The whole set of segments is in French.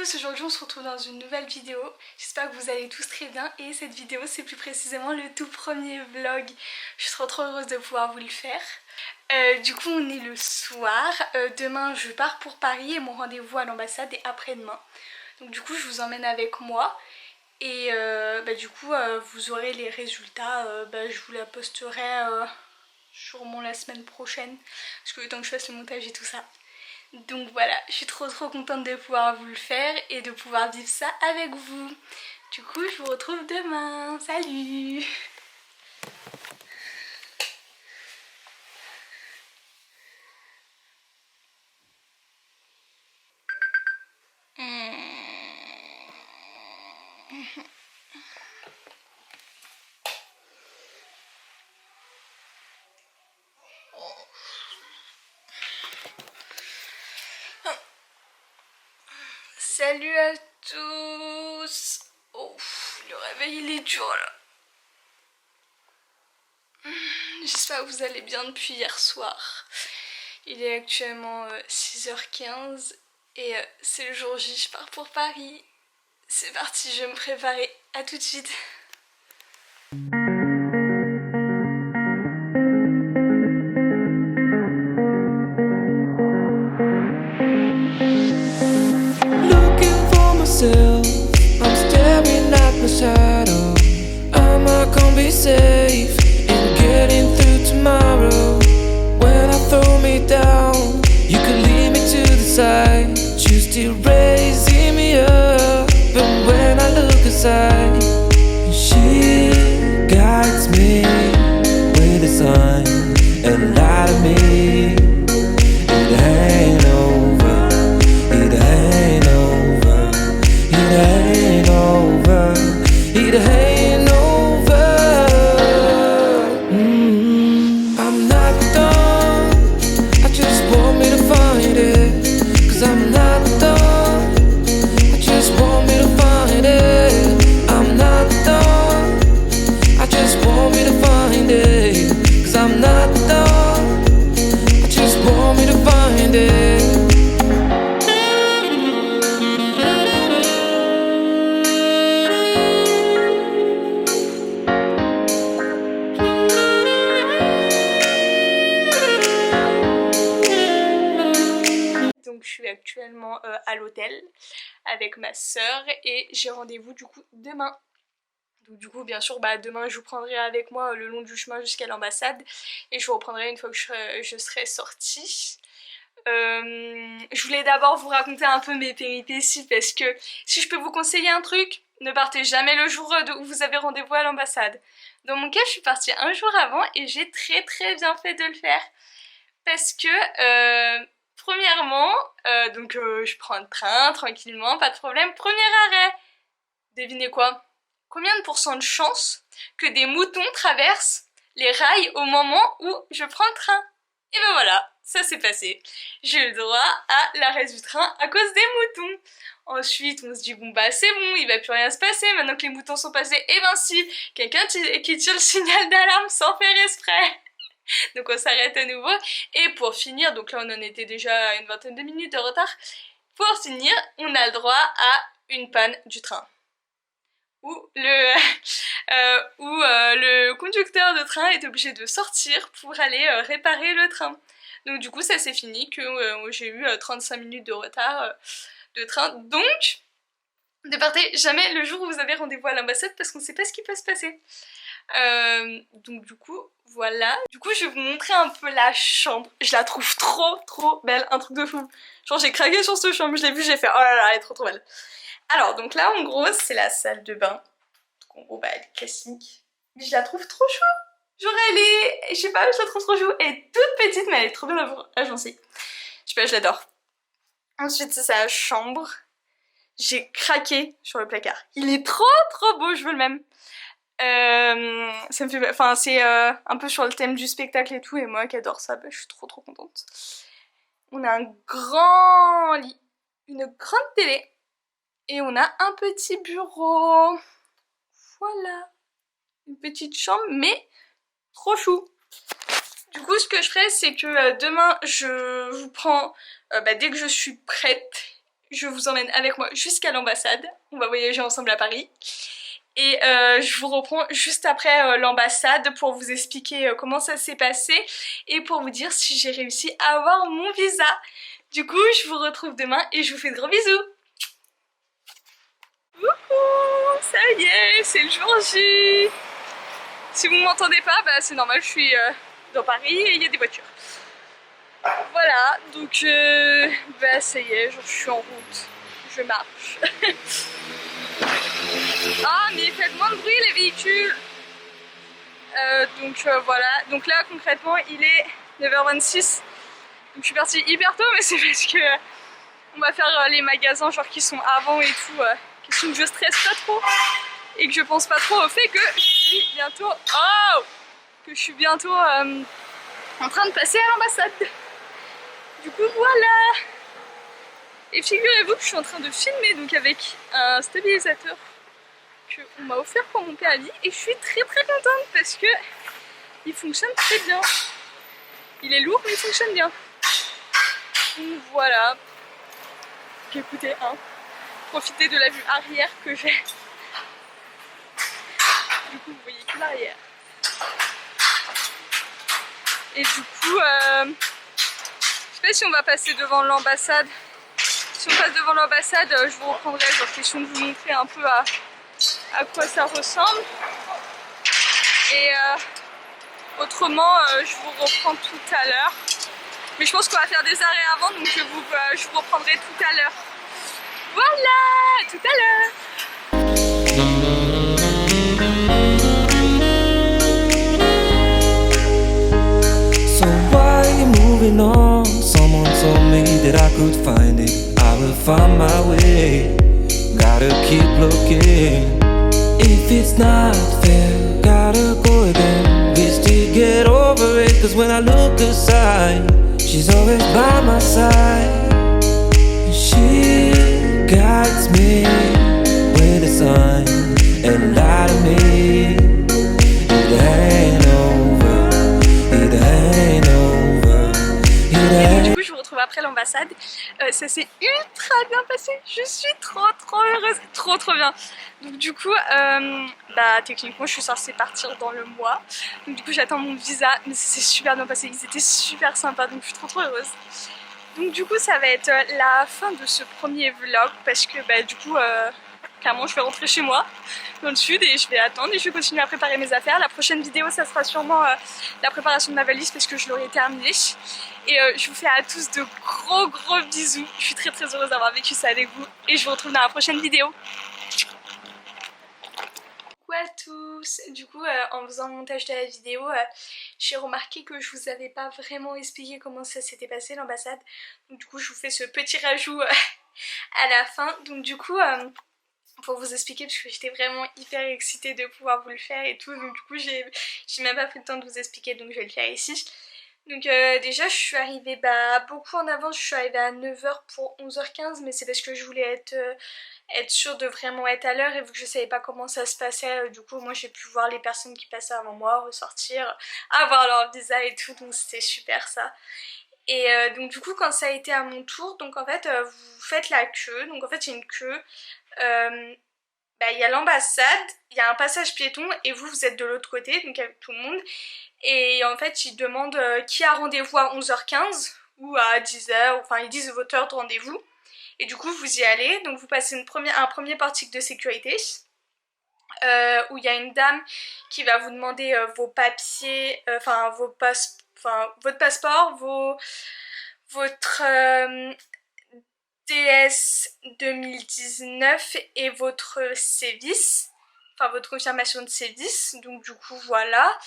tous, aujourd'hui on se retrouve dans une nouvelle vidéo. J'espère que vous allez tous très bien et cette vidéo c'est plus précisément le tout premier vlog. Je suis trop heureuse de pouvoir vous le faire. Du coup on est le soir, demain je pars pour Paris et mon rendez-vous à l'ambassade est après-demain. Donc du coup je vous emmène avec moi et du coup vous aurez les résultats, je vous la posterai sûrement la semaine prochaine parce que le temps que je fasse le montage et tout ça. Donc voilà, je suis trop contente de pouvoir vous le faire et de pouvoir vivre ça avec vous. Du coup, je vous retrouve demain. Salut! Salut à tous! Oh, le réveil il est dur là. J'espère que vous allez bien depuis hier soir. Il est actuellement 6h15 et c'est le jour J, je pars pour Paris. C'est parti, je vais me préparer. À tout de suite. I'm staring at my shadow. Am I gonna be safe in getting through tomorrow? When I throw me down, you can lead me to the side. You still raising me up, but when I look aside, she guides me with a sign and light of me. It ain't over, it ain't over. It ain't over, it ain't over. I'm not done, I just want me to find it. Cause I'm not done, I just want me to find it. I'm not done, I just want me to find it. Cause I'm not done, I just want me to find it. Donc je suis actuellement à l'hôtel avec ma soeur et j'ai rendez-vous du coup demain. Donc du coup bien sûr demain je vous prendrai avec moi le long du chemin jusqu'à l'ambassade et je vous reprendrai une fois que je serai sortie. Je voulais d'abord vous raconter un peu mes péripéties parce que si je peux vous conseiller un truc, ne partez jamais le jour où vous avez rendez-vous à l'ambassade. Dans mon cas je suis partie un jour avant et j'ai très bien fait de le faire parce que premièrement, je prends le train tranquillement, pas de problème. Premier arrêt, devinez quoi? Combien de pourcents de chance que des moutons traversent les rails au moment où je prends le train? Et ben voilà, ça s'est passé. J'ai eu le droit à l'arrêt du train à cause des moutons. Ensuite, on se dit bon bah c'est bon, il va plus rien se passer maintenant que les moutons sont passés. Et ben si, quelqu'un qui tire le signal d'alarme sans faire exprès. Donc on s'arrête à nouveau et pour finir, donc là on en était déjà à une vingtaine de minutes de retard, pour finir on a le droit à une panne du train où le conducteur de train est obligé de sortir pour aller réparer le train. Donc du coup ça s'est fini que j'ai eu 35 minutes de retard de train. Donc ne partez jamais le jour où vous avez rendez-vous à l'ambassade parce qu'on ne sait pas ce qui peut se passer. Donc du coup voilà, du coup je vais vous montrer un peu la chambre. Je la trouve trop belle, un truc de fou. Genre j'ai craqué sur cette chambre, je l'ai vue, j'ai fait oh là là elle est trop belle. Alors donc là en gros c'est la salle de bain. Donc en gros elle est classique, mais je la trouve trop chou. Genre elle est, je sais pas, je la trouve trop chou. Elle est toute petite mais elle est trop bien agencée. Je sais pas, je l'adore. Ensuite c'est sa chambre. J'ai craqué sur le placard. Il est trop beau, je veux le même. Ça me fait, enfin c'est un peu sur le thème du spectacle et tout et moi qui adore ça, je suis trop contente. On a un grand lit, une grande télé et on a un petit bureau. Voilà, une petite chambre mais trop chou. Du coup ce que je ferai c'est que demain je vous prends dès que je suis prête je vous emmène avec moi jusqu'à l'ambassade. On va voyager ensemble à Paris. Et je vous reprends juste après l'ambassade pour vous expliquer comment ça s'est passé et pour vous dire si j'ai réussi à avoir mon visa. Du coup, je vous retrouve demain et je vous fais de gros bisous. Coucou, ça y est, c'est le jour J. Si vous m'entendez pas, bah c'est normal, je suis dans Paris et il y a des voitures. Voilà, donc bah ça y est, je suis en route, je marche. Ah mais faites moins de bruit les véhicules. Voilà, donc là concrètement il est 9h26. Donc je suis partie hyper tôt mais c'est parce que on va faire les magasins genre qui sont avant et tout, question que je stresse pas trop et que je pense pas trop au fait que je suis bientôt en train de passer à l'ambassade. Du coup voilà. Et figurez-vous que je suis en train de filmer donc avec un stabilisateur qu'on m'a offert pour mon permis et je suis très contente parce que il fonctionne très bien. Il est lourd mais il fonctionne bien. Donc voilà. Écoutez, profitez de la vue arrière que j'ai. Du coup vous voyez que l'arrière. Et du coup, je sais pas si on va passer devant l'ambassade. Si on passe devant l'ambassade, je vous reprendrai, genre question de vous montrer un peu à quoi ça ressemble. Et autrement, je vous reprends tout à l'heure. Mais je pense qu'on va faire des arrêts avant, donc je vous reprendrai tout à l'heure. Voilà, tout à l'heure. So why are you moving on? Someone told me that I could find it. I will find my way. Gotta keep looking. If it's not fair, gotta go again. Wish to get over it, cause when I look aside, she's always by my side. She guides me with a sign and lie to me. It ain't over, it ain't over, it ain't. Du coup, je vous retrouve après l'ambassade. Ça s'est ultra bien passé. Je suis trop heureuse, trop bien. Donc du coup, bah techniquement, je suis censée partir dans le mois. Donc du coup, j'attends mon visa, mais ça s'est super bien passé. Ils étaient super sympas, donc je suis trop heureuse. Donc du coup, ça va être la fin de ce premier vlog parce que bah du coup, clairement, je vais rentrer chez moi dans le sud et je vais attendre et je vais continuer à préparer mes affaires. La prochaine vidéo, ça sera sûrement la préparation de ma valise parce que je l'aurai terminée. Et je vous fais à tous de gros bisous. Je suis très heureuse d'avoir vécu ça avec vous et je vous retrouve dans la prochaine vidéo. Coucou à tous. Du coup, en faisant le montage de la vidéo, j'ai remarqué que je vous avais pas vraiment expliqué comment ça s'était passé l'ambassade. Donc du coup, je vous fais ce petit rajout à la fin. Donc du coup, pour vous expliquer, parce que j'étais vraiment hyper excitée de pouvoir vous le faire et tout. Donc du coup, j'ai même pas pris le temps de vous expliquer, donc je vais le faire ici. Donc déjà, je suis arrivée beaucoup en avance. Je suis arrivée à 9h pour 11h15, mais c'est parce que je voulais être sûre de vraiment être à l'heure et vu que je savais pas comment ça se passait, du coup moi j'ai pu voir les personnes qui passaient avant moi ressortir, avoir leur visa et tout, donc c'était super ça. Et donc du coup quand ça a été à mon tour, donc en fait vous faites la queue, donc en fait il y a une queue, il y a l'ambassade, il y a un passage piéton et vous êtes de l'autre côté, donc avec tout le monde. Et en fait ils demandent qui a rendez-vous à 11h15 ou à 10h, enfin ils disent votre heure de rendez-vous. Et du coup vous y allez, donc vous passez un premier portique de sécurité où il y a une dame qui va vous demander vos papiers, votre passeport, votre DS 2019 et votre sévice, enfin votre confirmation de sévice, donc du coup voilà.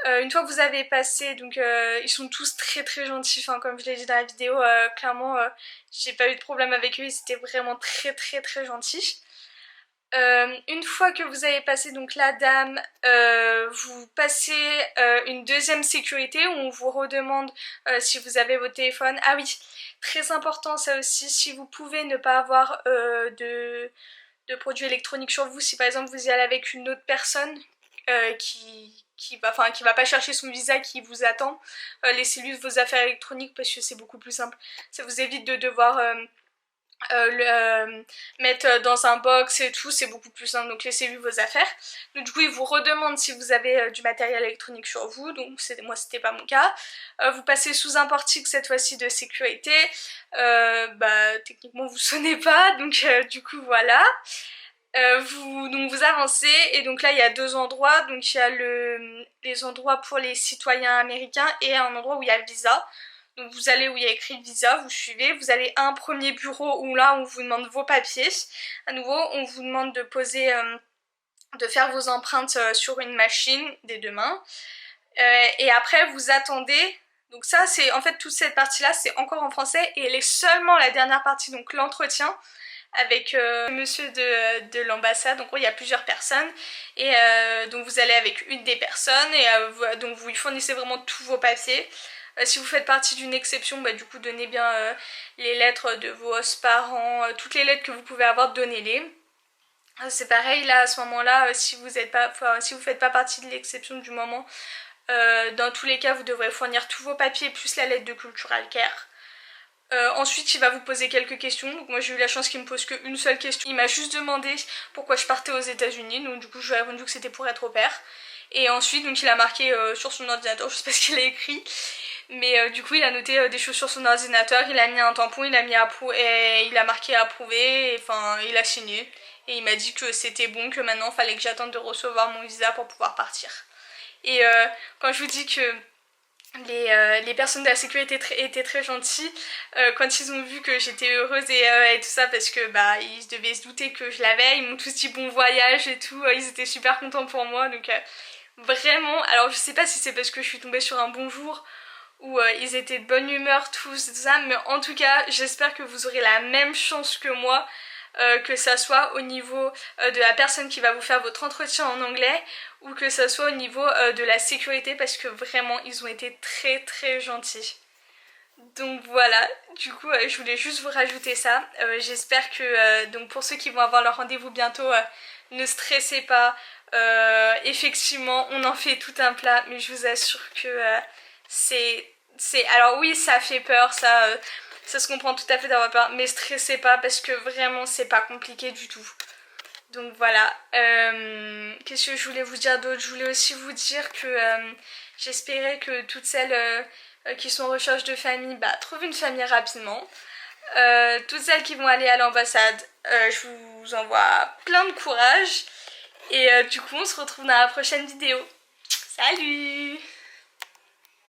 Une fois que vous avez passé, donc ils sont tous très gentils, enfin comme je l'ai dit dans la vidéo, clairement j'ai pas eu de problème avec eux, ils étaient vraiment très gentils. Une fois que vous avez passé donc la dame, vous passez une deuxième sécurité où on vous redemande si vous avez vos téléphones. Ah oui, très important ça aussi, si vous pouvez ne pas avoir de produits électroniques sur vous, si par exemple vous y allez avec une autre personne qui va pas chercher son visa, qui vous attend, laissez-lui vos affaires électroniques parce que c'est beaucoup plus simple, ça vous évite de devoir mettre dans un box et tout, c'est beaucoup plus simple, donc laissez-lui vos affaires. Donc du coup il vous redemande si vous avez du matériel électronique sur vous, donc moi c'était pas mon cas. Vous passez sous un portique cette fois-ci de sécurité, techniquement vous sonnez pas, donc du coup voilà. Donc vous avancez et donc là il y a deux endroits, donc il y a les endroits pour les citoyens américains et un endroit où il y a le visa. Donc vous allez où il y a écrit visa, vous suivez, vous allez à un premier bureau où là on vous demande vos papiers. À nouveau on vous demande de poser, de faire vos empreintes sur une machine des deux mains. Et après vous attendez. Donc ça c'est en fait toute cette partie là c'est encore en français et elle est seulement la dernière partie, donc l'entretien avec monsieur de l'ambassade. Donc il y a plusieurs personnes et donc vous allez avec une des personnes et donc vous lui fournissez vraiment tous vos papiers. Si vous faites partie d'une exception, du coup donnez bien les lettres de vos parents, toutes les lettres que vous pouvez avoir, donnez-les. C'est pareil là à ce moment-là, si vous faites pas partie de l'exception du moment, dans tous les cas vous devrez fournir tous vos papiers plus la lettre de Cultural Care. Ensuite il va vous poser quelques questions, donc moi j'ai eu la chance qu'il me pose qu'une seule question. Il m'a juste demandé pourquoi je partais aux États-Unis, donc du coup je lui ai répondu que c'était pour être au pair. Et ensuite donc il a marqué sur son ordinateur, je sais pas ce qu'il a écrit, mais du coup il a noté des choses sur son ordinateur, il a mis un tampon, il a mis et il a marqué approuvé, enfin il a signé. Et il m'a dit que c'était bon, que maintenant il fallait que j'attende de recevoir mon visa pour pouvoir partir. Et quand je vous dis que les personnes de la sécurité étaient très gentilles quand ils ont vu que j'étais heureuse et tout ça, parce que ils devaient se douter que je l'avais, ils m'ont tous dit bon voyage et tout, ils étaient super contents pour moi, donc vraiment, alors je sais pas si c'est parce que je suis tombée sur un bon jour ou ils étaient de bonne humeur tous, tout ça, mais en tout cas j'espère que vous aurez la même chance que moi, que ça soit au niveau de la personne qui va vous faire votre entretien en anglais ou que ça soit au niveau de la sécurité, parce que vraiment ils ont été très très gentils. Donc voilà, du coup je voulais juste vous rajouter ça. J'espère que donc pour ceux qui vont avoir leur rendez-vous bientôt, ne stressez pas. Effectivement on en fait tout un plat, mais je vous assure que c'est... Alors oui ça fait peur, ça se comprend tout à fait d'avoir peur, mais stressez pas parce que vraiment c'est pas compliqué du tout. Donc voilà, qu'est-ce que je voulais vous dire d'autre? Je voulais aussi vous dire que j'espérais que toutes celles qui sont en recherche de famille trouvent une famille rapidement. Toutes celles qui vont aller à l'ambassade, je vous envoie plein de courage. Et du coup on se retrouve dans la prochaine vidéo. Salut!